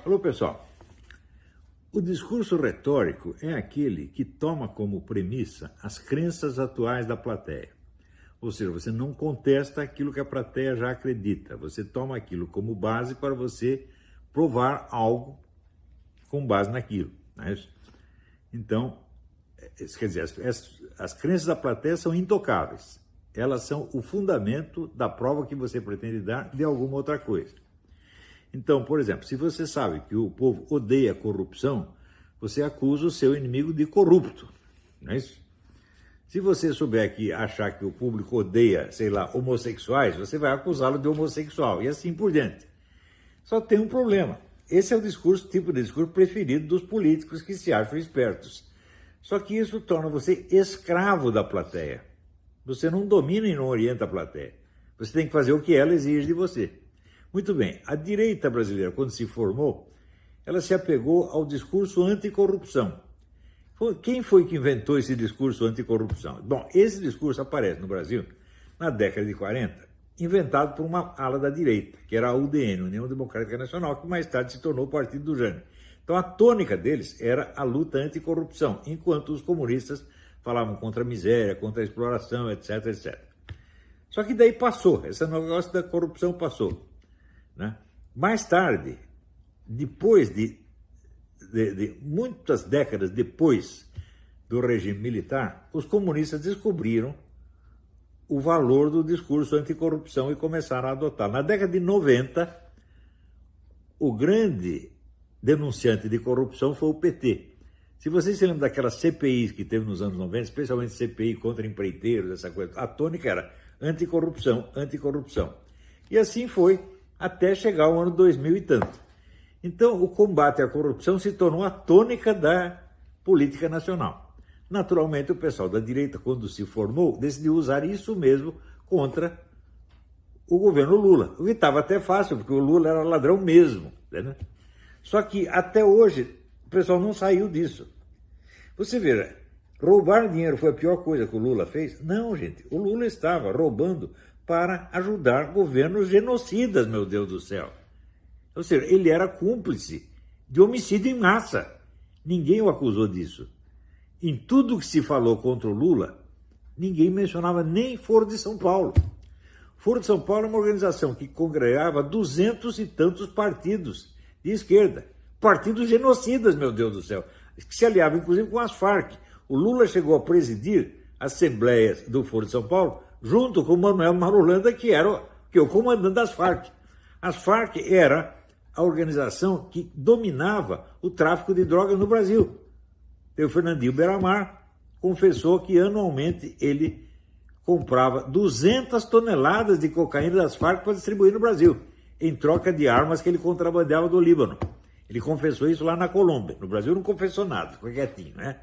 Alô, pessoal. O discurso retórico é aquele que toma como premissa as crenças atuais da plateia. Ou seja, você não contesta aquilo que a plateia já acredita. Você toma aquilo como base para você provar algo com base naquilo. Não é isso? Então, quer dizer, as crenças da plateia são intocáveis. Elas são o fundamento da prova que você pretende dar de alguma outra coisa. Então, por exemplo, se você sabe que o povo odeia corrupção, você acusa o seu inimigo de corrupto, não é isso? Se você souber que achar que o público odeia, sei lá, homossexuais, você vai acusá-lo de homossexual e assim por diante. Só tem um problema. Esse é o tipo de discurso preferido dos políticos que se acham espertos. Só que isso torna você escravo da plateia. Você não domina e não orienta a plateia. Você tem que fazer o que ela exige de você. Muito bem, a direita brasileira, quando se formou, ela se apegou ao discurso anticorrupção. Quem foi que inventou esse discurso anticorrupção? Bom, esse discurso aparece no Brasil na década de 40, inventado por uma ala da direita, que era a UDN, União Democrática Nacional, que mais tarde se tornou o Partido do Jânio. Então a tônica deles era a luta anticorrupção, enquanto os comunistas falavam contra a miséria, contra a exploração, etc, etc. Só que daí passou, esse negócio da corrupção passou. Né? Mais tarde, depois de muitas décadas depois do regime militar, os comunistas descobriram o valor do discurso anticorrupção e começaram a adotar. Na década de 90, o grande denunciante de corrupção foi o PT. Se vocês se lembram daquelas CPIs que teve nos anos 90, especialmente CPI contra empreiteiros, essa coisa, a tônica era anticorrupção, anticorrupção. E assim foi até chegar ao ano 2000 e tanto. Então, o combate à corrupção se tornou a tônica da política nacional. Naturalmente, o pessoal da direita, quando se formou, decidiu usar isso mesmo contra o governo Lula. O que estava até fácil, porque o Lula era ladrão mesmo. Né? Só que, até hoje, o pessoal não saiu disso. Você vê, roubar dinheiro foi a pior coisa que o Lula fez? Não, gente. O Lula estava roubando para ajudar governos genocidas, meu Deus do céu. Ou seja, ele era cúmplice de homicídio em massa. Ninguém o acusou disso. Em tudo que se falou contra o Lula, ninguém mencionava nem Foro de São Paulo. Foro de São Paulo é uma organização que congregava 200 e tantos partidos de esquerda. Partidos genocidas, meu Deus do céu. Que se aliavam, inclusive, com as Farc. O Lula chegou a presidir assembleias do Foro de São Paulo junto com o Manuel Marulanda, que era o comandante das Farc. As Farc era a organização que dominava o tráfico de drogas no Brasil. O Fernandinho Beiramar confessou que anualmente ele comprava 200 toneladas de cocaína das Farc para distribuir no Brasil, em troca de armas que ele contrabandeava do Líbano. Ele confessou isso lá na Colômbia. No Brasil não confessou nada, ficou quietinho, né?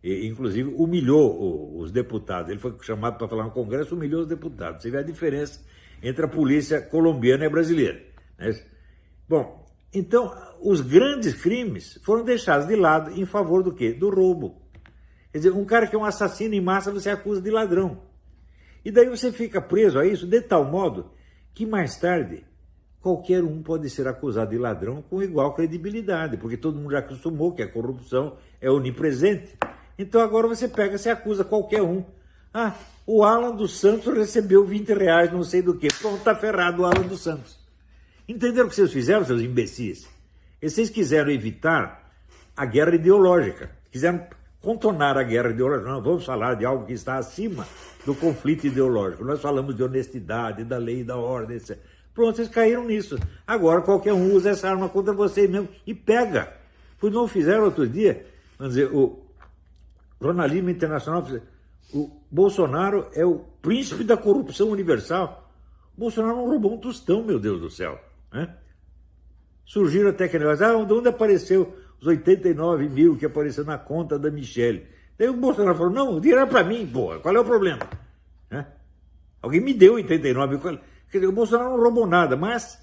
E, inclusive, humilhou os deputados. Ele foi chamado para falar no Congresso, humilhou os deputados. Você vê a diferença entre a polícia colombiana e a brasileira. Né? Bom, então, os grandes crimes foram deixados de lado em favor do quê? Do roubo. Quer dizer, um cara que é um assassino em massa, você acusa de ladrão. E daí você fica preso a isso de tal modo que mais tarde qualquer um pode ser acusado de ladrão com igual credibilidade, porque todo mundo já acostumou que a corrupção é onipresente. Então agora você pega, você acusa qualquer um. Ah, o Alan dos Santos recebeu R$20, não sei do que. Pronto, tá ferrado o Alan dos Santos. Entenderam o que vocês fizeram, seus imbecis? E vocês quiseram evitar a guerra ideológica. Quiseram contornar a guerra ideológica. Não, vamos falar de algo que está acima do conflito ideológico. Nós falamos de honestidade, da lei, da ordem, etc. Pronto, vocês caíram nisso. Agora qualquer um usa essa arma contra vocês mesmo e pega. Pois não fizeram outro dia, vamos dizer, o jornalismo internacional, o Bolsonaro é o príncipe da corrupção universal. O Bolsonaro não roubou um tostão, meu Deus do céu. Né? Surgiram até que negócio, de onde apareceu os 89 mil que apareceu na conta da Michelle? Daí o Bolsonaro falou, não, o dinheiro era para mim, porra, qual é o problema? Né? Alguém me deu 89 mil. Quer dizer, o Bolsonaro não roubou nada, mas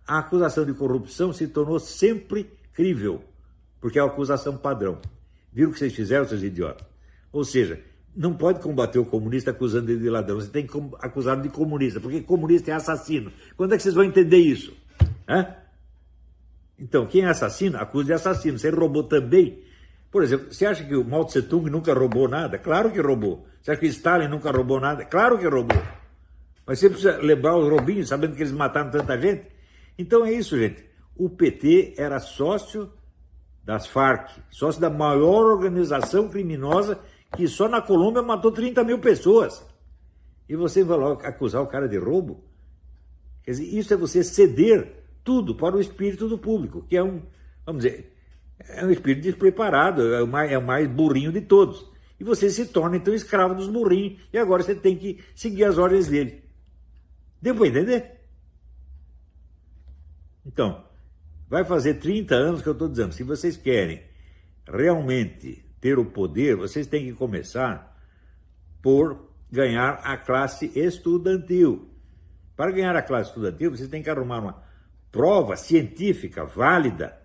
a acusação de corrupção se tornou sempre crível, porque é a acusação padrão. Viram o que vocês fizeram, seus idiotas? Ou seja, não pode combater o comunista acusando ele de ladrão, você tem que acusá-lo de comunista, porque comunista é assassino. Quando é que vocês vão entender isso? Hã? Então, quem é assassino, acusa de assassino. Você roubou também. Por exemplo, você acha que o Mao Tse Tung nunca roubou nada? Claro que roubou. Você acha que Stalin nunca roubou nada? Claro que roubou. Mas você precisa lembrar os roubinhos, sabendo que eles mataram tanta gente? Então é isso, gente. O PT era sócio das Farc, sócio da maior organização criminosa que só na Colômbia matou 30 mil pessoas. E você vai logo acusar o cara de roubo? Quer dizer, isso é você ceder tudo para o espírito do público, que é vamos dizer, é um espírito despreparado, é o mais burrinho de todos. E você se torna, então, escravo dos burrinhos, e agora você tem que seguir as ordens dele. Deu para entender? Então, vai fazer 30 anos que eu estou dizendo, se vocês querem realmente ter o poder, vocês têm que começar por ganhar a classe estudantil. Para ganhar a classe estudantil, vocês têm que arrumar uma prova científica válida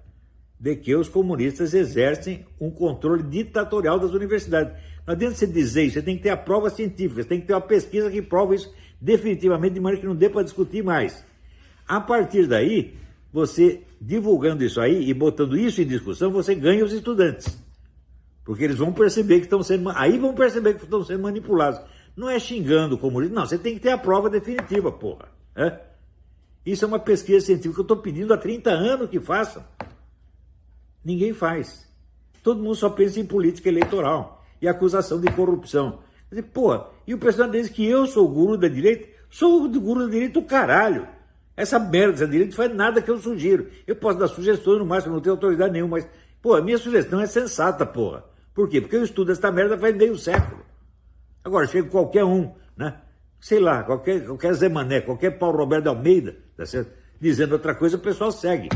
de que os comunistas exercem um controle ditatorial das universidades. Não adianta você dizer isso, você tem que ter a prova científica, você tem que ter uma pesquisa que prova isso definitivamente, de maneira que não dê para discutir mais. A partir daí, você divulgando isso aí e botando isso em discussão, você ganha os estudantes. Porque eles vão perceber que estão sendo... Aí vão perceber que estão sendo manipulados. Não é xingando o comunismo, não, você tem que ter a prova definitiva, porra. Isso é uma pesquisa científica que eu estou pedindo há 30 anos que façam. Ninguém faz. Todo mundo só pensa em política eleitoral e acusação de corrupção. Quer dizer, porra, e o pessoal diz que eu sou o guru da direita? Sou o guru da direita do caralho. Essa merda dessa direita não faz nada que eu sugiro. Eu posso dar sugestões no máximo, não tenho autoridade nenhuma, mas, pô, a minha sugestão é sensata, porra. Por quê? Porque eu estudo essa merda faz meio século. Agora, chega qualquer um, né? Sei lá, qualquer Zé Mané, qualquer Paulo Roberto de Almeida, tá certo? Dizendo outra coisa, o pessoal segue,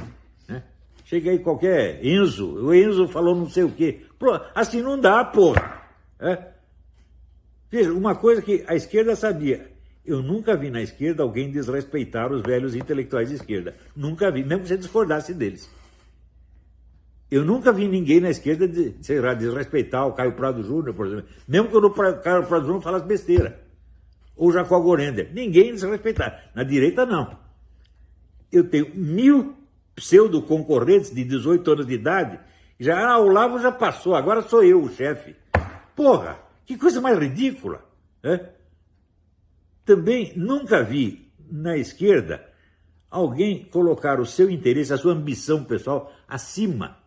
né? Chega aí qualquer Enzo, o Enzo falou não sei o quê. Pô, assim não dá, porra. Veja, uma coisa que a esquerda sabia, eu nunca vi na esquerda alguém desrespeitar os velhos intelectuais de esquerda. Nunca vi, mesmo que você discordasse deles. Eu nunca vi ninguém na esquerda, sei lá, desrespeitar o Caio Prado Júnior, por exemplo. Mesmo que o Caio Prado Júnior falasse besteira. Ou Jacó Gorender. Ninguém desrespeitar. Na direita, não. Eu tenho 1000 pseudo-concorrentes de 18 anos de idade. Já, o Olavo já passou, agora sou eu o chefe. Porra, que coisa mais ridícula. Também nunca vi na esquerda alguém colocar o seu interesse, a sua ambição pessoal, acima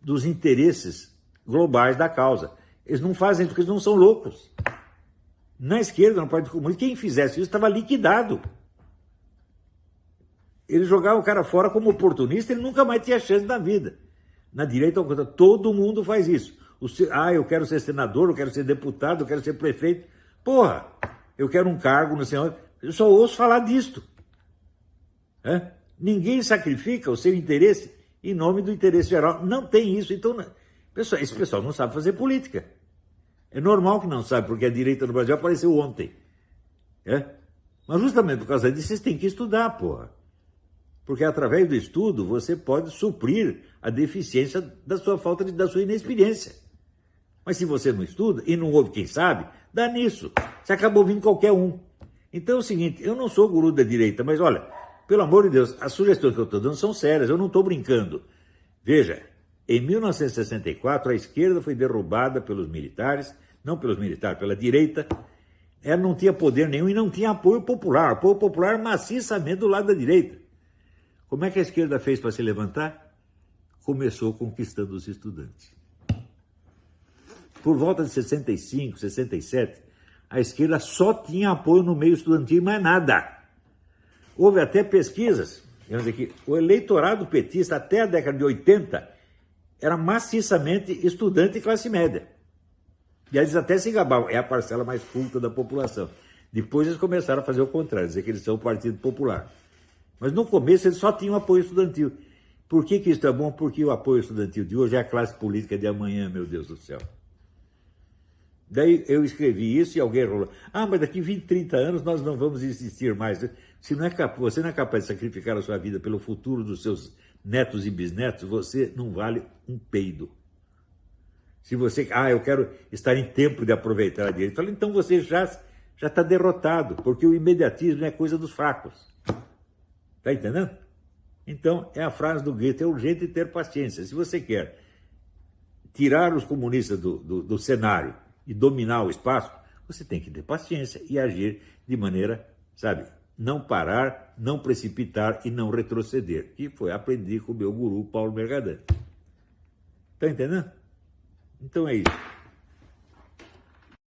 dos interesses globais da causa. Eles não fazem porque eles não são loucos. Na esquerda, no Partido Comunista, quem fizesse isso estava liquidado. Ele jogava o cara fora como oportunista, ele nunca mais tinha chance na vida. Na direita, todo mundo faz isso. Eu quero ser senador, eu quero ser deputado, eu quero ser prefeito. Porra, eu quero um cargo no Senado. Eu só ouço falar disto. Ninguém sacrifica o seu interesse em nome do interesse geral. Não tem isso. Então, esse pessoal não sabe fazer política. É normal que não sabe, porque a direita no Brasil apareceu ontem. Mas justamente por causa disso, vocês têm que estudar, porra. Porque através do estudo, você pode suprir a deficiência da sua falta da sua inexperiência. Mas se você não estuda e não ouve quem sabe, dá nisso. Você acaba ouvindo qualquer um. Então é o seguinte, eu não sou guru da direita, mas olha, pelo amor de Deus, as sugestões que eu estou dando são sérias, eu não estou brincando. Veja, em 1964, a esquerda foi derrubada pelos militares, não pelos militares, pela direita. Ela não tinha poder nenhum e não tinha apoio popular maciçamente do lado da direita. Como é que a esquerda fez para se levantar? Começou conquistando os estudantes. Por volta de 65, 67, a esquerda só tinha apoio no meio estudantil e mais nada. Houve até pesquisas, digamos aqui, o eleitorado petista até a década de 80 era maciçamente estudante e classe média. E eles até se gabavam, é a parcela mais culta da população. Depois eles começaram a fazer o contrário, dizer que eles são o Partido Popular. Mas no começo eles só tinham apoio estudantil. Por que isso é bom? Porque o apoio estudantil de hoje é a classe política de amanhã, meu Deus do céu. Daí eu escrevi isso e alguém falou, mas daqui 20, 30 anos nós não vamos existir mais. Você não é capaz de sacrificar a sua vida pelo futuro dos seus netos e bisnetos, você não vale um peido. Se você, eu quero estar em tempo de aproveitar a direita, então você já está derrotado, porque o imediatismo é coisa dos fracos. Está entendendo? Então, é a frase do Goethe, é urgente ter paciência. Se você quer tirar os comunistas do cenário e dominar o espaço, você tem que ter paciência e agir de maneira, sabe, não parar, não precipitar e não retroceder. Que foi aprendi com o meu guru Paulo Mercadante. Está entendendo? Então é isso.